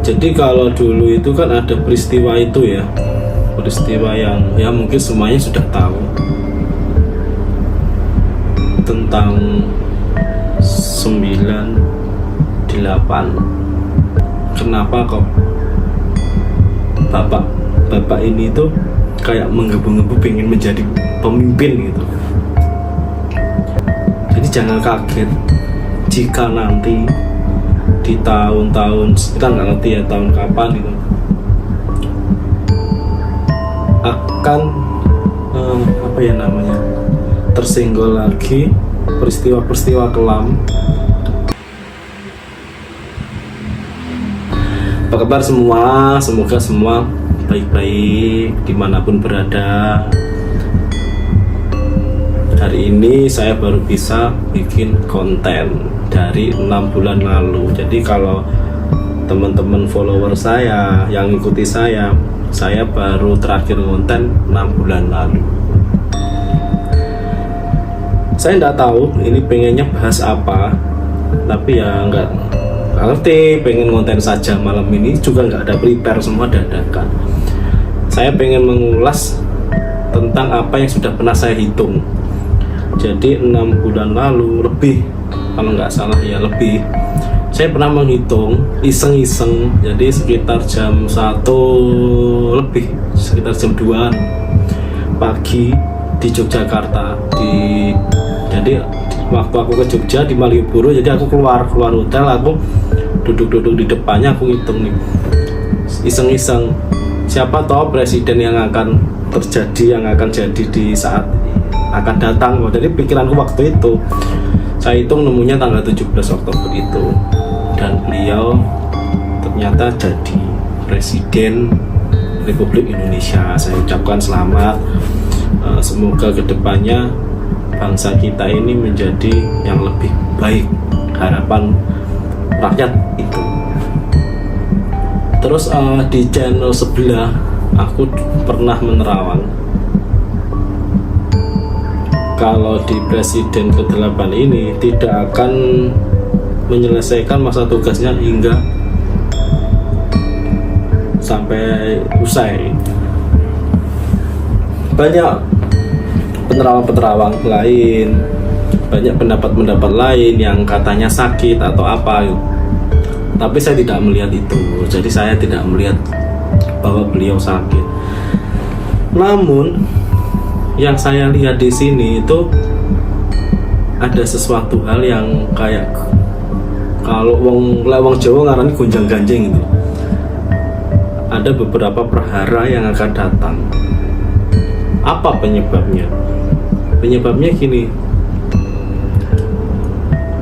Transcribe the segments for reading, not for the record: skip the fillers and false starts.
Jadi kalau dulu itu kan ada peristiwa itu ya, peristiwa yang ya mungkin semuanya sudah tahu tentang 98. Kenapa kok bapak ini tuh kayak menggebu-gebu pengen menjadi pemimpin gitu. Jadi jangan kaget jika nanti di tahun-tahun, kita nggak ngerti ya tahun kapan itu, akan apa ya namanya, tersenggol lagi peristiwa-peristiwa kelam. Apa kabar semua? Semoga semua baik-baik dimanapun berada. Hari ini saya baru bisa bikin konten dari 6 bulan lalu. Jadi kalau teman-teman follower saya yang ikuti saya baru terakhir konten 6 bulan lalu. Saya nggak tahu ini pengennya bahas apa, tapi ya nggak ngerti, pengen konten saja malam ini juga nggak ada prepare, semua dadakan. Saya pengen mengulas tentang apa yang sudah pernah saya hitung. Jadi 6 bulan lalu lebih, kalau nggak salah ya lebih, saya pernah menghitung iseng-iseng. Jadi sekitar jam 1 lebih, sekitar jam 2 pagi di Yogyakarta. Jadi waktu aku ke Jogja di Malioboro, jadi aku keluar hotel, aku duduk di depannya, aku hitung nih iseng-iseng, siapa tahu presiden yang akan terjadi, yang akan jadi di saat akan datang. Jadi pikiranku waktu itu saya hitung nemunya tanggal 17 Oktober itu, dan beliau ternyata jadi Presiden Republik Indonesia. Saya ucapkan selamat. Semoga kedepannya bangsa kita ini menjadi yang lebih baik, harapan rakyat itu. Terus di channel sebelah aku pernah menerawang kalau di Presiden ke-8 ini tidak akan menyelesaikan masa tugasnya hingga sampai usai. Banyak penerawang lain, banyak pendapat lain yang katanya sakit atau apa gitu. Tapi saya tidak melihat itu. Jadi saya tidak melihat bahwa beliau sakit. Namun yang saya lihat di sini itu ada sesuatu hal yang kayak, kalau wong Jawa ngarani gonjang-ganjing gitu. Ada beberapa perhara yang akan datang. Apa penyebabnya? Penyebabnya gini,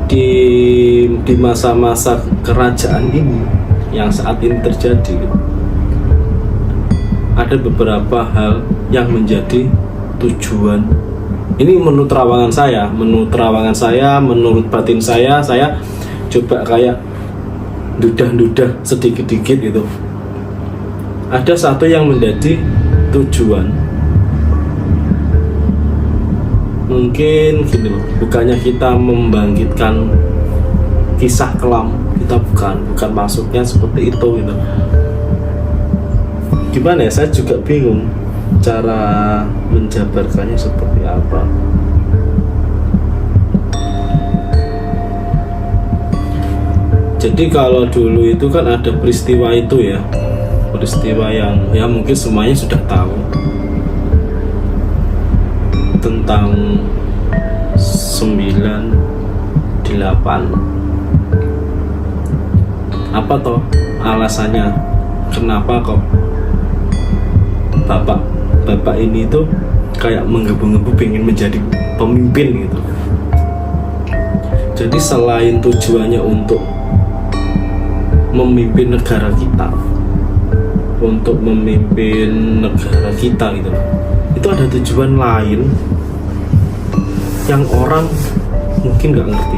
di masa-masa kerajaan ini yang saat ini terjadi, ada beberapa hal yang menjadi tujuan. Ini menurut terawangan saya, menurut batin saya coba kayak dudah sedikit-sedikit gitu. Ada satu yang menjadi tujuan. Mungkin gini loh, bukannya kita membangkitkan kisah kelam, kita bukan maksudnya seperti itu gitu. Gimana ya, saya juga bingung cara menjabarkannya seperti apa. Jadi kalau dulu itu kan ada peristiwa itu ya, peristiwa yang ya mungkin semuanya sudah tahu tentang 98. Apa toh alasannya kenapa kok bapak ini tuh kayak menggebu-gebu pengen menjadi pemimpin gitu. Jadi selain tujuannya untuk memimpin negara kita, gitu, itu ada tujuan lain yang orang mungkin nggak ngerti.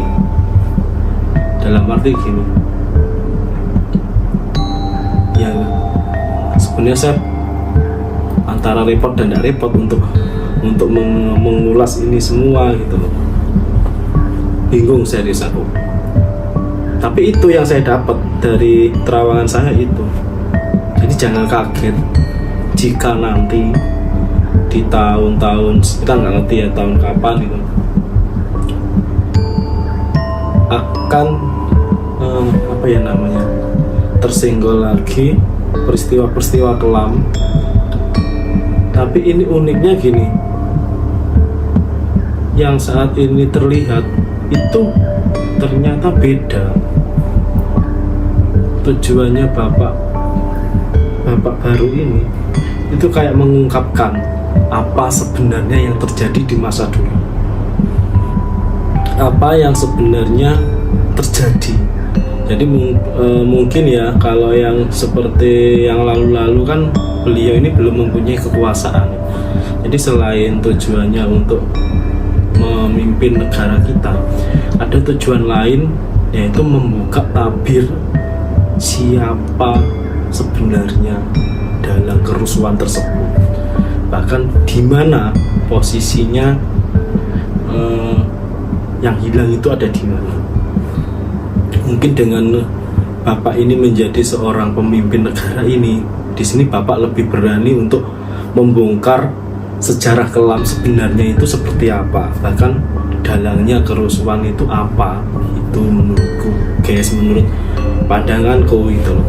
Dalam arti gini, ya sebenarnya saya antara repot dan tidak repot untuk mengulas ini semua gitu loh. Bingung saya di satu. Tapi itu yang saya dapat dari terawangan saya itu. Jadi jangan kaget jika nanti di tahun-tahun, kita nggak ngerti ya tahun kapan itu, akan apa ya namanya, tersenggol lagi peristiwa-peristiwa kelam. Tapi ini uniknya gini, yang saat ini terlihat itu ternyata beda. Tujuannya bapak baru ini itu kayak mengungkapkan apa sebenarnya yang terjadi di masa dulu, apa yang sebenarnya terjadi. Jadi mungkin ya, kalau yang seperti yang lalu-lalu kan beliau ini belum mempunyai kekuasaan. Jadi selain tujuannya untuk memimpin negara kita, ada tujuan lain, yaitu membuka tabir siapa sebenarnya dalam kerusuhan tersebut, bahkan di mana posisinya yang hilang itu ada di mana. Mungkin dengan bapak ini menjadi seorang pemimpin negara ini, di sini bapak lebih berani untuk membongkar sejarah kelam sebenarnya itu seperti apa, bahkan dalangnya kerusuhan itu apa. Itu menurutku guys, menurut pandanganku itu loh.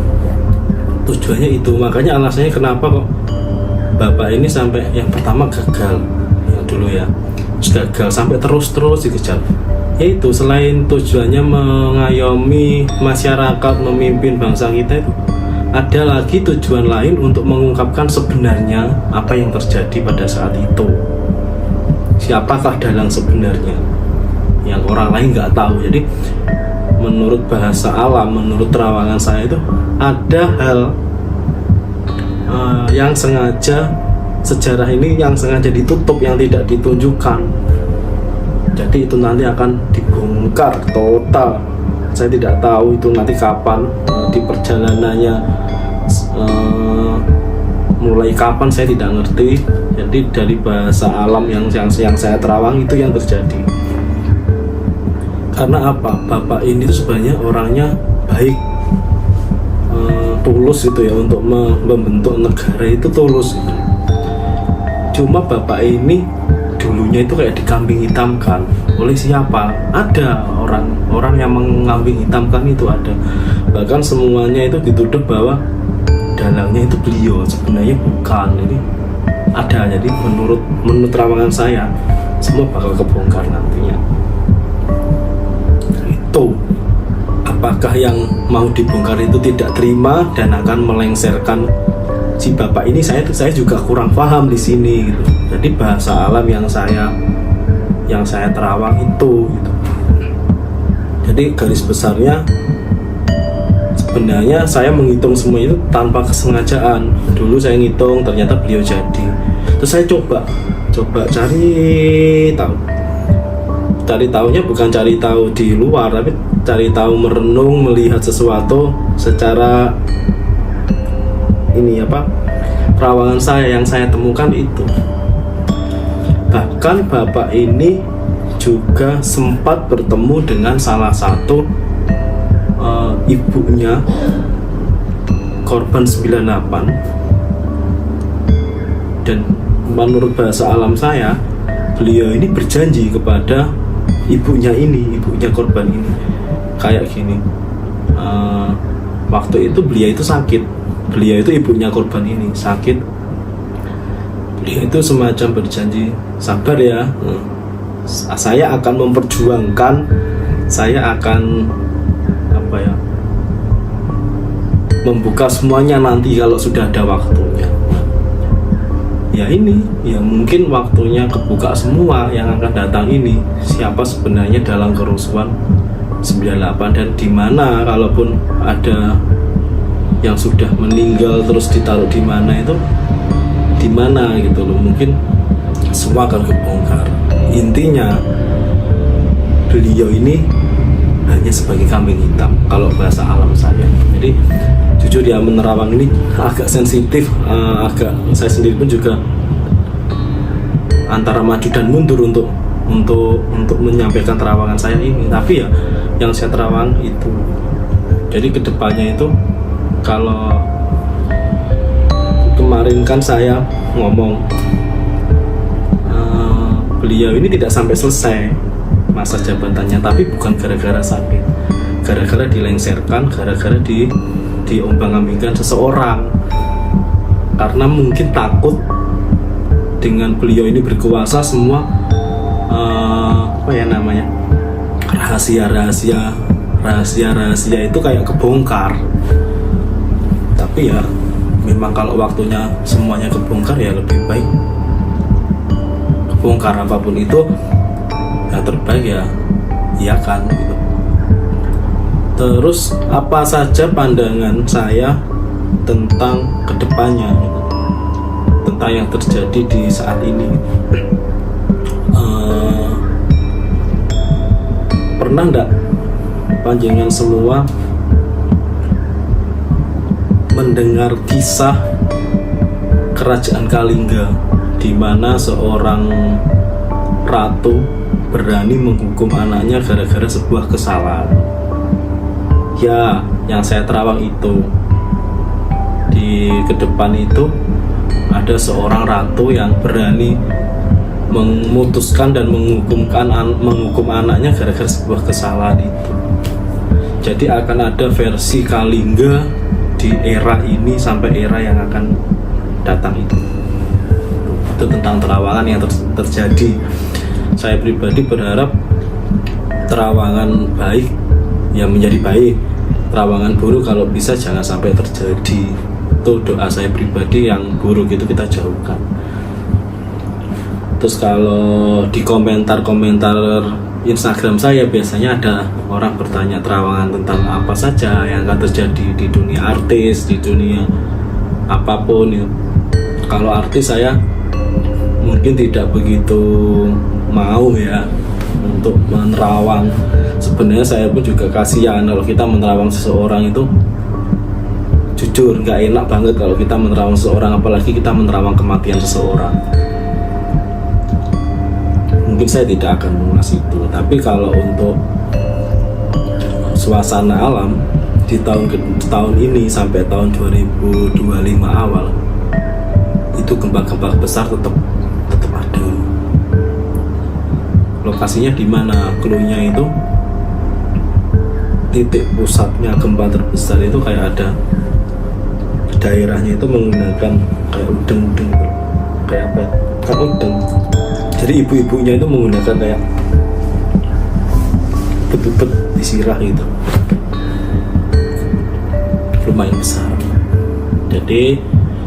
Tujuannya itu, makanya alasannya kenapa kok bapak ini sampai yang pertama gagal, yang dulu ya, gagal sampai terus dikejar. Yaitu selain tujuannya mengayomi masyarakat, memimpin bangsa kita, itu ada lagi tujuan lain untuk mengungkapkan sebenarnya apa yang terjadi pada saat itu. Siapakah dalang sebenarnya yang orang lain nggak tahu. Jadi menurut bahasa alam, menurut terawangan saya itu ada hal yang sengaja, sejarah ini yang sengaja ditutup, yang tidak ditunjukkan. Jadi itu nanti akan dibongkar total. Saya tidak tahu itu nanti kapan, di perjalanannya mulai kapan saya tidak ngerti. Jadi dari bahasa alam yang saya terawang itu yang terjadi. Karena apa? Bapak ini tuh sebenarnya orangnya baik, tulus itu ya, untuk membentuk negara itu tulus. Cuma bapak ini dulunya itu kayak dikambing hitamkan oleh siapa? Ada orang yang mengambing hitamkan itu ada. Bahkan semuanya itu dituduh bahwa dalangnya itu beliau, sebenarnya bukan. Ini ada. Jadi menurut terawangan saya, semua bakal kebongkar nantinya. Itu apakah yang mau dibongkar itu tidak terima dan akan melengsarkan si bapak ini, saya juga kurang paham di sini gitu. Jadi bahasa alam yang saya terawang itu gitu. Jadi garis besarnya sebenarnya saya menghitung semua itu tanpa kesengajaan. Dulu saya ngitung, ternyata beliau jadi. Terus saya coba cari tahu. Cari tahunya bukan cari tahu di luar, tapi cari tahu, merenung, melihat sesuatu secara ini apa, terawangan saya yang saya temukan itu. Bahkan bapak ini juga sempat bertemu dengan salah satu ibunya korban 98, dan menurut bahasa alam saya, beliau ini berjanji kepada ibunya korban ini kayak gini, waktu itu beliau itu sakit, beliau itu ibunya korban ini sakit, beliau itu semacam berjanji, sabar ya, saya akan memperjuangkan, saya akan apa ya, membuka semuanya nanti kalau sudah ada waktunya. Ya ini, ya mungkin waktunya kebuka semua yang akan datang ini, siapa sebenarnya dalam kerusuhan 98, dan di mana kalaupun ada yang sudah meninggal terus ditaruh di mana, itu di mana gitu loh. Mungkin semua akan kebongkar. Intinya beliau ini hanya sebagai kambing hitam kalau bahasa alam saya. Jadi jujur ya, menerawang ini agak sensitif, agak saya sendiri pun juga antara maju dan mundur untuk untuk menyampaikan terawangan saya ini, tapi ya yang saya terawang itu. Jadi kedepannya itu, kalau kemarin kan saya ngomong beliau ini tidak sampai selesai masa jabatannya, tapi bukan gara-gara sakit, gara-gara dilengsarkan, gara-gara diombang-ambingkan seseorang, karena mungkin takut dengan beliau ini berkuasa semua rahasia itu kayak kebongkar. Tapi ya memang kalau waktunya semuanya kebongkar, ya lebih baik kebongkar. Apapun itu ya terbaik, ya iya kan gitu. Terus apa saja pandangan saya tentang kedepannya gitu, tentang yang terjadi di saat ini. Pernah enggak panjenengan semua mendengar kisah kerajaan Kalingga, di mana seorang ratu berani menghukum anaknya gara-gara sebuah kesalahan? Ya, yang saya terawang itu, di kedepan itu ada seorang ratu yang berani memutuskan dan menghukum anaknya gara-gara sebuah kesalahan itu. Jadi akan ada versi Kalingga di era ini sampai era yang akan datang itu tentang terawangan yang terjadi. Saya pribadi berharap terawangan baik ya menjadi baik, terawangan buruk kalau bisa jangan sampai terjadi. Itu doa saya pribadi, yang buruk itu kita jauhkan. Terus kalau di komentar-komentar Instagram saya biasanya ada orang bertanya terawangan tentang apa saja yang akan terjadi di dunia artis, di dunia apapun itu. Kalau artis saya mungkin tidak begitu mau ya untuk menerawang. Sebenarnya saya pun juga kasihan kalau kita menerawang seseorang itu. Jujur nggak enak banget kalau kita menerawang seseorang, apalagi kita menerawang kematian seseorang. Mungkin saya tidak akan mengulas itu, tapi kalau untuk suasana alam di tahun ini sampai tahun 2025 awal, itu gempa-gempa besar tetap ada. Lokasinya di mana? Cluenya itu titik pusatnya gempa terbesar itu kayak ada daerahnya itu menggunakan kayak udeng-udeng, kayak apa? Kan udeng. Jadi ibu-ibunya itu menggunakan kayak bet-bet disirah gitu, lumayan besar. Jadi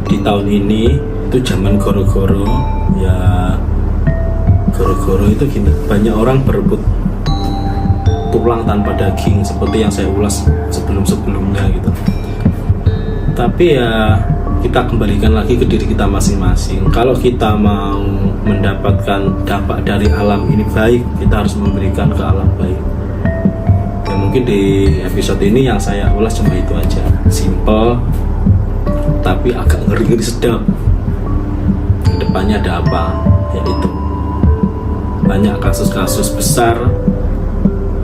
di tahun ini itu zaman goro-goro, ya goro-goro itu gini, banyak orang berebut tulang tanpa daging seperti yang saya ulas sebelum-sebelumnya gitu. Tapi ya kita kembalikan lagi ke diri kita masing-masing. Kalau kita mau mendapatkan dampak dari alam ini baik, kita harus memberikan ke alam baik. Ya mungkin di episode ini yang saya ulas cuma itu aja, simple tapi agak ngeri-ngeri sedap. Kedepannya ada apa? Yaitu banyak kasus-kasus besar,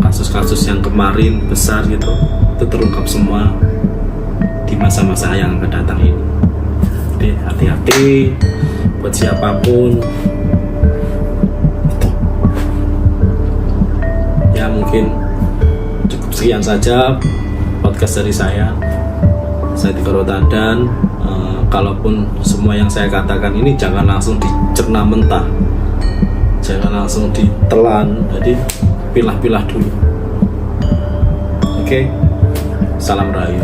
kasus-kasus yang kemarin besar gitu, itu terungkap semua di masa-masa yang akan datang ini. Jadi hati-hati buat siapapun itu. Ya mungkin cukup sekian saja podcast dari saya Tiko Rotandan. Kalaupun semua yang saya katakan ini jangan langsung dicerna mentah, jangan langsung ditelan, jadi pilah-pilah dulu. Oke, salam rahayu.